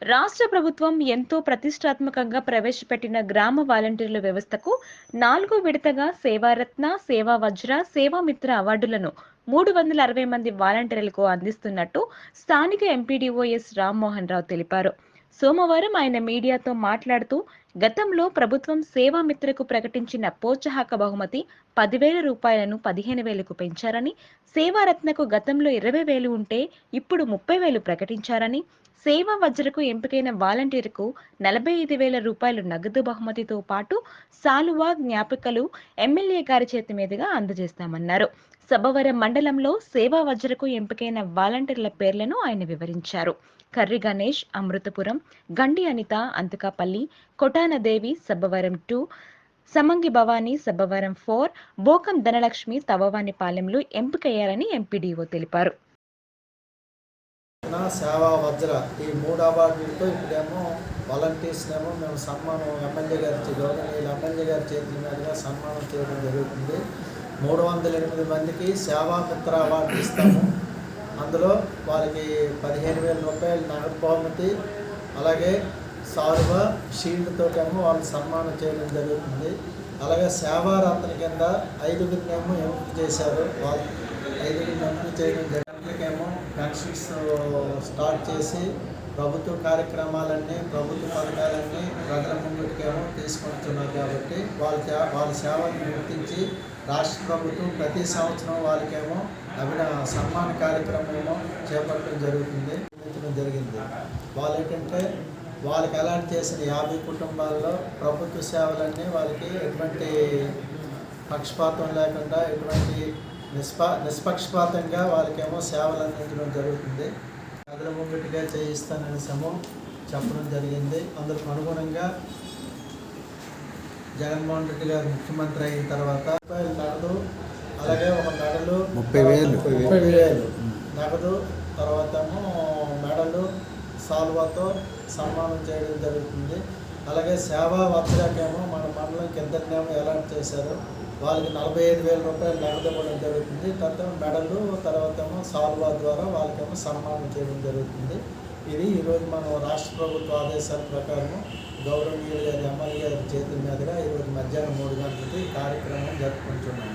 రాష్ట్ర ప్రభుత్వం ఎంతో ప్రతిష్టాత్మకంగా ప్రవేశపెట్టిన గ్రామ వాలంటీర్ల వ్యవస్థకు 4వ విడతగా సేవారత్న, సేవా వజ్ర, సేవామిత్ర అవార్డులను 360 మంది వాలంటీర్లకు అందిస్తున్నట్టు స్థానిక ఎంపీడీఓ ఎస్ రామ్మోహన్ రావు తెలిపారు. సోమవారం ఆయన మీడియాతో మాట్లాడుతూ, గతంలో ప్రభుత్వం సేవామిత్రకు ప్రకటించిన ప్రోత్సాహక బహుమతి 10,000 రూపాయలను 15,000కు పెంచారని, సేవారత్నకు గతంలో 20,000 ఉంటే ఇప్పుడు 30,000 ప్రకటించారని, సేవా వజ్రకు ఎంపికైన వాలంటీర్కు 45,000 రూపాయలు నగదు బహుమతితో పాటు సాలువా, జ్ఞాపికలు ఎమ్మెల్యే గారి చేతి మీదుగా అందజేస్తామన్నారు. సబ్బవరం మండలంలో సేవా వజ్రకు ఎంపికైన వాలంటీర్ల పేర్లను ఆయన వివరించారు. కర్రి గణేష్, అమృతపురం, గండి అనిత, అంతకాపల్లి, కొటానదేవి, సబ్బవరం 2, సమంగి భవానీ, సబ్బవరం 4, బోకం ధనలక్ష్మి, తవవానిపాలెంలో ఎంపికయ్యారని ఎంపీడీఓ తెలిపారు. సేవా వజ్ర ఈ 3 అవార్డులతో ఇప్పుడేమో వాలంటీర్స్నేమో మేము సన్మానం గౌరవనీయులు ఎమ్మెల్యే గారి చేతుల మీదుగా సన్మానం చేయడం జరుగుతుంది. 308 మందికి సేవామిత్ర అవార్డు ఇస్తాము. అందులో వాళ్ళకి 15,000 రూపాయలు నగదు బహుమతి, అలాగే సాల్వ షీల్డ్తో వాళ్ళు సన్మానం చేయడం జరుగుతుంది. అలాగే సేవారత్న కింద 5గురినేమో ఎంపిక చేశారు. వాళ్ళు 5గురిని ఎంపిక చేయడం జరిగిందేమో పెన్షన్స్ స్టార్ట్ చేసి ప్రభుత్వ కార్యక్రమాలన్నీ, ప్రభుత్వ పథకాలన్నీ ప్రజల ముందుకేమో తీసుకొస్తున్నారు. కాబట్టి వాళ్ళ సేవలను గుర్తించి రాష్ట్ర ప్రభుత్వం ప్రతి సంవత్సరం వాళ్ళకేమో సన్మాన కార్యక్రమం చేపట్టడం జరిగింది. వాళ్ళు ఏంటంటే వాళ్ళకి అలాంటి చేసిన 50 కుటుంబాల్లో ప్రభుత్వ సేవలన్నీ వాళ్ళకి ఎటువంటి పక్షపాతం లేకుండా, ఎటువంటి నిష్పక్షపాతంగా వాళ్ళకేమో సేవలు అందించడం జరుగుతుంది. ప్రజల ముంగిటిగా చేయిస్తానని చెప్పడం జరిగింది. అందుకు అనుగుణంగా జగన్మోహన్ రెడ్డి గారు ముఖ్యమంత్రి అయిన తర్వాత నగదు, అలాగే ఒక మెడలు 30,000 నగదు, తర్వాత మెడలు సాల్వాతో సన్మానం చేయడం జరుగుతుంది. అలాగే సేవా వజ్రకేమో మన మండలంకి ఇద్దరినేమో అలాట్ చేశారు. వాళ్ళకి 45,000 రూపాయలు నగదు ఇవ్వడం జరుగుతుంది. తర్వాత మెడలు, తర్వాత సాల్వా ద్వారా వాళ్ళకేమో సన్మానం చేయడం జరుగుతుంది. ఇది ఈరోజు మనం రాష్ట్ర ప్రభుత్వ ఆదేశాల ప్రకారం గౌరవనీయులు గారి ఎమ్మెల్యే గారి చేతుల మీదుగా ఈరోజు మధ్యాహ్నం 3 గంటలకి కార్యక్రమం జరుపుకుంటున్నాం.